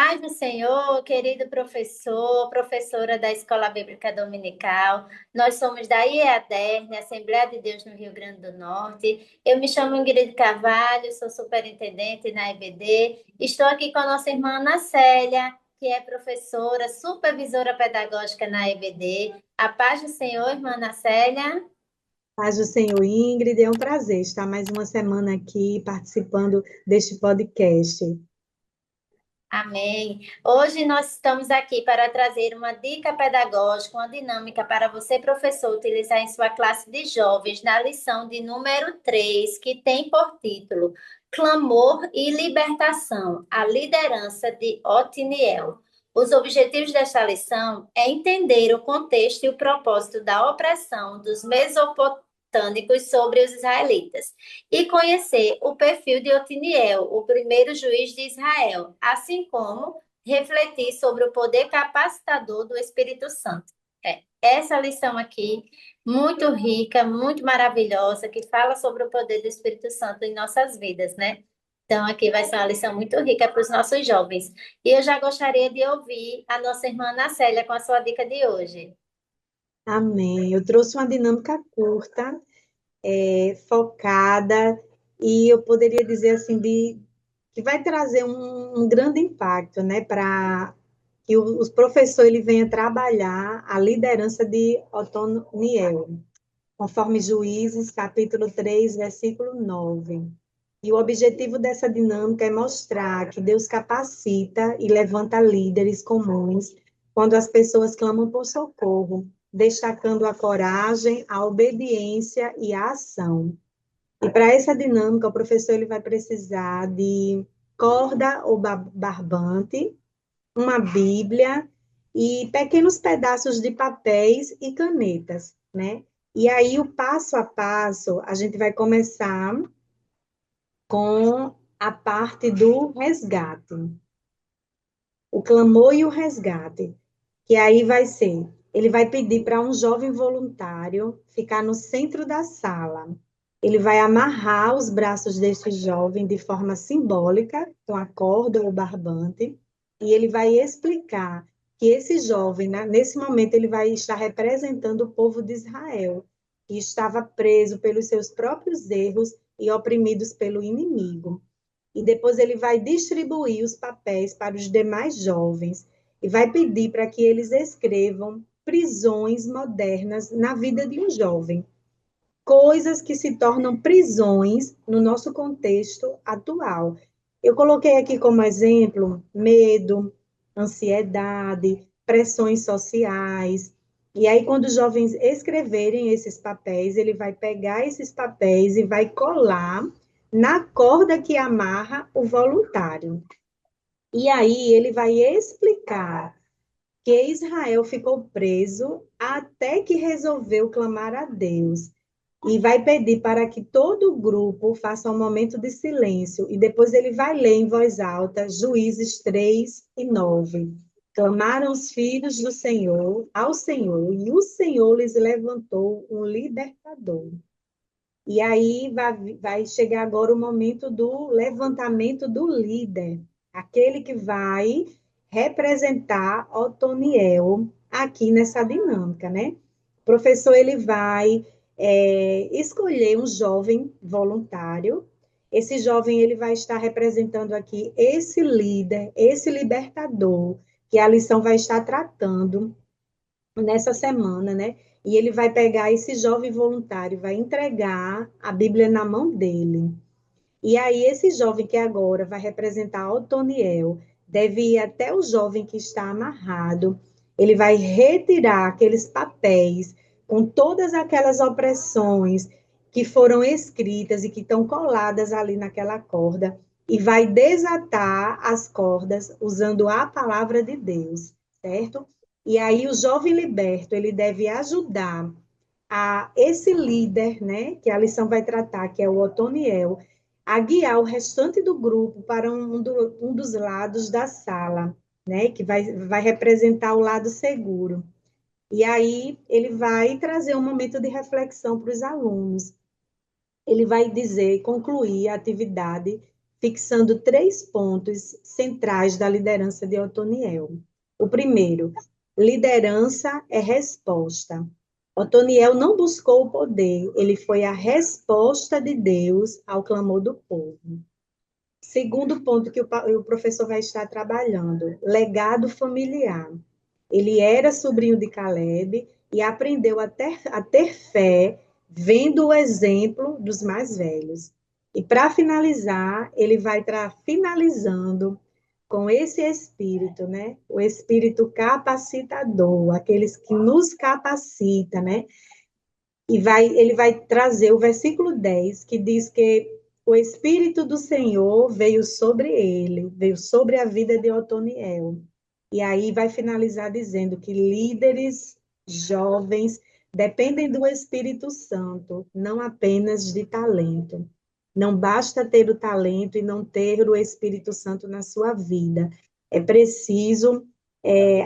Paz do Senhor, querido professor, professora da Escola Bíblica Dominical. Nós somos da IEADERN, Assembleia de Deus no Rio Grande do Norte. Eu me chamo Ingrid Carvalho, sou superintendente na EBD. Estou aqui com a nossa irmã Ana Célia, que é professora, supervisora pedagógica na EBD. A paz do Senhor, irmã Ana Célia. Paz do Senhor, Ingrid, é um prazer estar mais uma semana aqui participando deste podcast. Amém. Hoje nós estamos aqui para trazer uma dica pedagógica, uma dinâmica para você, professor, utilizar em sua classe de jovens na lição de número 3, que tem por título Clamor e Libertação, a liderança de Otiniel. Os objetivos desta lição é entender o contexto e o propósito da opressão dos mesopotâmicos sobre os israelitas e conhecer o perfil de Otiniel, o primeiro juiz de Israel, assim como refletir sobre o poder capacitador do Espírito Santo. Essa lição aqui, muito rica, muito maravilhosa, que fala sobre o poder do Espírito Santo em nossas vidas, né? Então, aqui vai ser uma lição muito rica para os nossos jovens. E eu já gostaria de ouvir a nossa irmã Ana Célia com a sua dica de hoje. Amém. Eu trouxe uma dinâmica curta, focada, e eu poderia dizer assim, que vai trazer um grande impacto, né, para que os professores ele venha trabalhar a liderança de Otoniel, conforme Juízes, capítulo 3, versículo 9. E o objetivo dessa dinâmica é mostrar que Deus capacita e levanta líderes comuns quando as pessoas clamam por socorro, destacando a coragem, a obediência e a ação. E para essa dinâmica, o professor ele vai precisar de corda ou barbante, uma Bíblia e pequenos pedaços de papéis e canetas, né? E aí, o passo a passo, a gente vai começar com a parte do resgate, o clamor e o resgate, que aí vai ser, ele vai pedir para um jovem voluntário ficar no centro da sala. Ele vai amarrar os braços desse jovem de forma simbólica, com a corda ou barbante, e ele vai explicar que esse jovem, né, nesse momento, ele vai estar representando o povo de Israel, que estava preso pelos seus próprios erros e oprimidos pelo inimigo. E depois ele vai distribuir os papéis para os demais jovens e vai pedir para que eles escrevam prisões modernas na vida de um jovem, coisas que se tornam prisões no nosso contexto atual. Eu coloquei aqui como exemplo medo, ansiedade, pressões sociais. E aí, quando os jovens escreverem esses papéis, ele vai pegar esses papéis e vai colar na corda que amarra o voluntário. E aí, ele vai explicar que Israel ficou preso até que resolveu clamar a Deus. E vai pedir para que todo o grupo faça um momento de silêncio. E depois ele vai ler em voz alta Juízes 3 e 9. Clamaram os filhos do Senhor ao Senhor, e o Senhor lhes levantou um libertador. E aí vai chegar agora o momento do levantamento do líder, aquele que vai representar Otoniel aqui nessa dinâmica, né? O professor ele vai escolher um jovem voluntário. Esse jovem ele vai estar representando aqui esse líder, esse libertador, que a lição vai estar tratando nessa semana, né? E ele vai pegar esse jovem voluntário, vai entregar a Bíblia na mão dele. E aí esse jovem que agora vai representar Otoniel, deve ir até o jovem que está amarrado, ele vai retirar aqueles papéis com todas aquelas opressões que foram escritas e que estão coladas ali naquela corda, e vai desatar as cordas usando a palavra de Deus, certo? E aí o jovem liberto, ele deve ajudar a esse líder, né, que a lição vai tratar, que é o Otoniel, a guiar o restante do grupo para um dos lados da sala, né, que vai representar o lado seguro. E aí ele vai trazer um momento de reflexão para os alunos. Ele vai dizer, concluir a atividade, fixando 3 pontos centrais da liderança de Otoniel. O primeiro, liderança é resposta. Otoniel não buscou o poder, ele foi a resposta de Deus ao clamor do povo. Segundo ponto que o professor vai estar trabalhando, legado familiar. Ele era sobrinho de Caleb e aprendeu a ter fé vendo o exemplo dos mais velhos. E para finalizar, ele vai estar finalizando com esse espírito, né? O espírito capacitador, aqueles que nos capacita, né? Ele vai trazer o versículo 10, que diz que o Espírito do Senhor veio sobre ele, veio sobre a vida de Otoniel. E aí vai finalizar dizendo que líderes jovens dependem do Espírito Santo, não apenas de talento. Não basta ter o talento e não ter o Espírito Santo na sua vida. É preciso,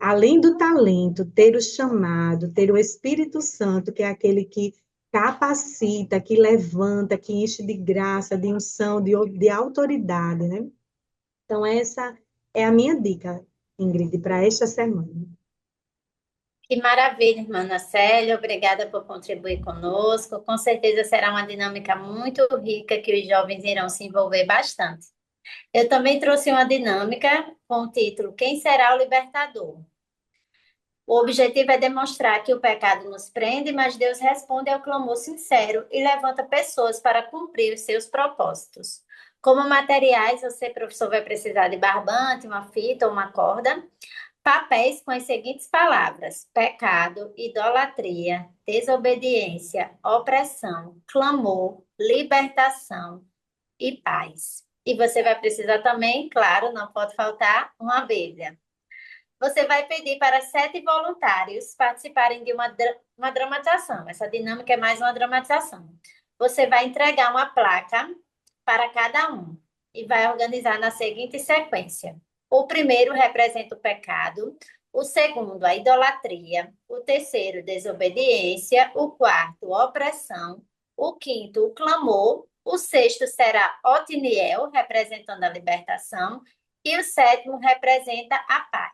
além do talento, ter o chamado, ter o Espírito Santo, que é aquele que capacita, que levanta, que enche de graça, de unção, de autoridade, né? Então, essa é a minha dica, Ingrid, para esta semana. Que maravilha, irmã Ana Célia. Obrigada por contribuir conosco. Com certeza será uma dinâmica muito rica que os jovens irão se envolver bastante. Eu também trouxe uma dinâmica com o título Quem será o libertador? O objetivo é demonstrar que o pecado nos prende, mas Deus responde ao clamor sincero e levanta pessoas para cumprir os seus propósitos. Como materiais, você, professor, vai precisar de barbante, uma fita ou uma corda, papéis com as seguintes palavras: pecado, idolatria, desobediência, opressão, clamor, libertação e paz. E você vai precisar também, claro, não pode faltar, uma Bíblia. Você vai pedir para 7 voluntários participarem de uma dramatização. Essa dinâmica é mais uma dramatização. Você vai entregar uma placa para cada um e vai organizar na seguinte sequência: o primeiro representa o pecado, o segundo, a idolatria, o terceiro, desobediência, o quarto, opressão, o quinto, o clamor, o sexto será Otiniel, representando a libertação, e o sétimo representa a paz.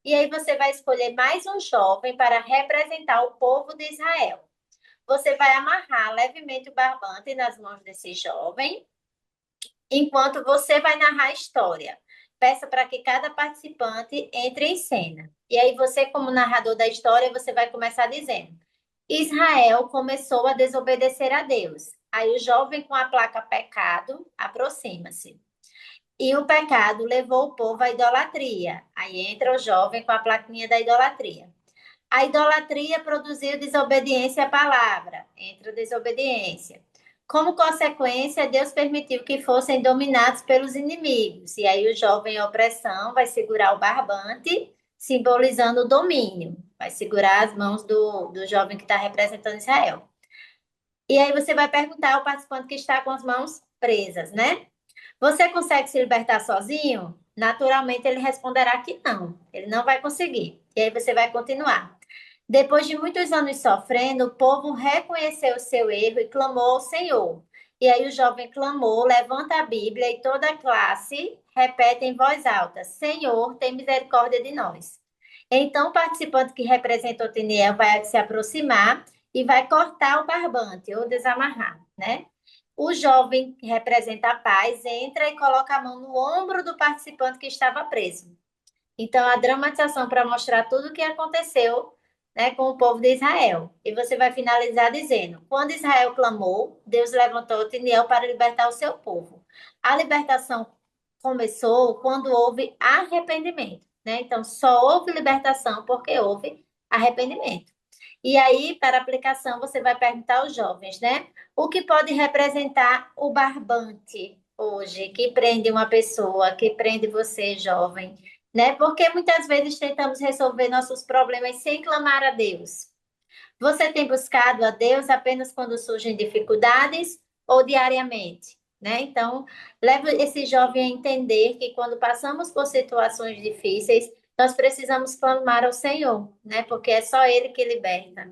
E aí você vai escolher mais um jovem para representar o povo de Israel. Você vai amarrar levemente o barbante nas mãos desse jovem, enquanto você vai narrar a história. Peça para que cada participante entre em cena. E aí você, como narrador da história, você vai começar dizendo: Israel começou a desobedecer a Deus. Aí o jovem com a placa pecado aproxima-se. E o pecado levou o povo à idolatria. Aí entra o jovem com a plaquinha da idolatria. A idolatria produziu desobediência à palavra. Entra a desobediência. Como consequência, Deus permitiu que fossem dominados pelos inimigos. E aí o jovem em opressão vai segurar o barbante, simbolizando o domínio. Vai segurar as mãos do jovem que está representando Israel. E aí você vai perguntar ao participante que está com as mãos presas, né? Você consegue se libertar sozinho? Naturalmente, ele responderá que não, ele não vai conseguir. E aí você vai continuar. Depois de muitos anos sofrendo, o povo reconheceu o seu erro e clamou ao Senhor. E aí o jovem clamou, levanta a Bíblia e toda a classe repete em voz alta: Senhor, tem misericórdia de nós. Então, o participante que representa o Otiniel vai se aproximar e vai cortar o barbante ou desamarrar, né? O jovem que representa a paz entra e coloca a mão no ombro do participante que estava preso. Então, a dramatização para mostrar tudo o que aconteceu, né, com o povo de Israel. E você vai finalizar dizendo: quando Israel clamou, Deus levantou Otiniel para libertar o seu povo. A libertação começou quando houve arrependimento, né? Então, só houve libertação porque houve arrependimento. E aí, para aplicação, você vai perguntar aos jovens, né? O que pode representar o barbante hoje, que prende uma pessoa, que prende você, jovem, né? Porque muitas vezes tentamos resolver nossos problemas sem clamar a Deus. Você tem buscado a Deus apenas quando surgem dificuldades ou diariamente, né? Então, leva esse jovem a entender que quando passamos por situações difíceis, nós precisamos clamar ao Senhor, né? Porque é só Ele que liberta.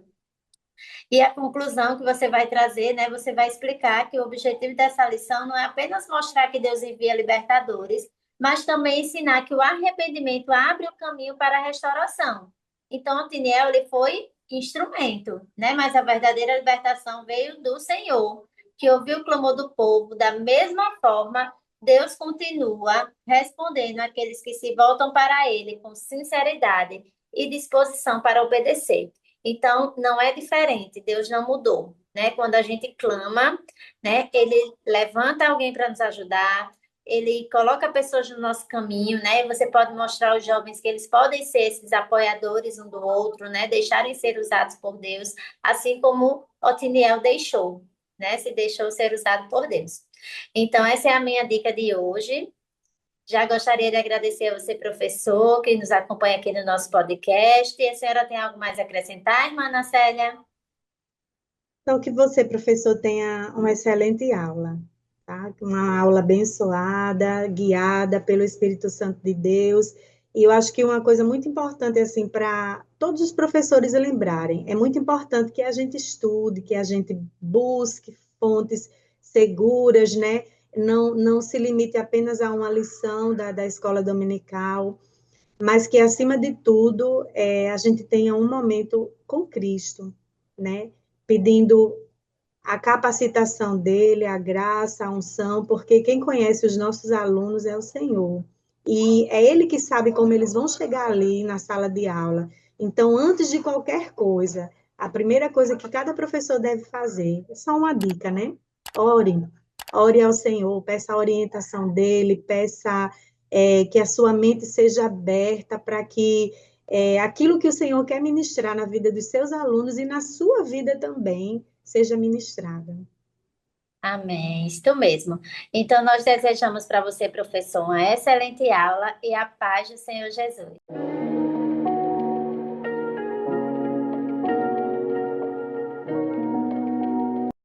E a conclusão que você vai trazer, né? Você vai explicar que o objetivo dessa lição não é apenas mostrar que Deus envia libertadores, mas também ensinar que o arrependimento abre o caminho para a restauração. Então, Otiniel, ele foi instrumento, né? Mas a verdadeira libertação veio do Senhor, que ouviu o clamor do povo. Da mesma forma, Deus continua respondendo àqueles que se voltam para Ele com sinceridade e disposição para obedecer. Então, não é diferente, Deus não mudou, né? Quando a gente clama, né, ele levanta alguém para nos ajudar, ele coloca pessoas no nosso caminho, né? Você pode mostrar aos jovens que eles podem ser esses apoiadores um do outro, né? Deixarem ser usados por Deus, assim como Otiniel deixou, né? Se deixou ser usado por Deus. Então, essa é a minha dica de hoje. Já gostaria de agradecer a você, professor, que nos acompanha aqui no nosso podcast. E a senhora tem algo mais a acrescentar, irmã Ana Célia? Então, que você, professor, tenha uma excelente aula, tá? Uma aula abençoada, guiada pelo Espírito Santo de Deus. E eu acho que uma coisa muito importante, assim, para todos os professores lembrarem, é muito importante que a gente estude, que a gente busque fontes seguras, né? Não se limite apenas a uma lição da escola dominical, mas que, acima de tudo, a gente tenha um momento com Cristo, né? Pedindo a capacitação dele, a graça, a unção, porque quem conhece os nossos alunos é o Senhor. E é Ele que sabe como eles vão chegar ali na sala de aula. Então, antes de qualquer coisa, a primeira coisa que cada professor deve fazer, é só uma dica, né? Ore, ore ao Senhor, peça a orientação dele, peça que a sua mente seja aberta para que aquilo que o Senhor quer ministrar na vida dos seus alunos e na sua vida também seja ministrada. Amém, isto mesmo. Então, nós desejamos para você, professor, uma excelente aula e a paz do Senhor Jesus.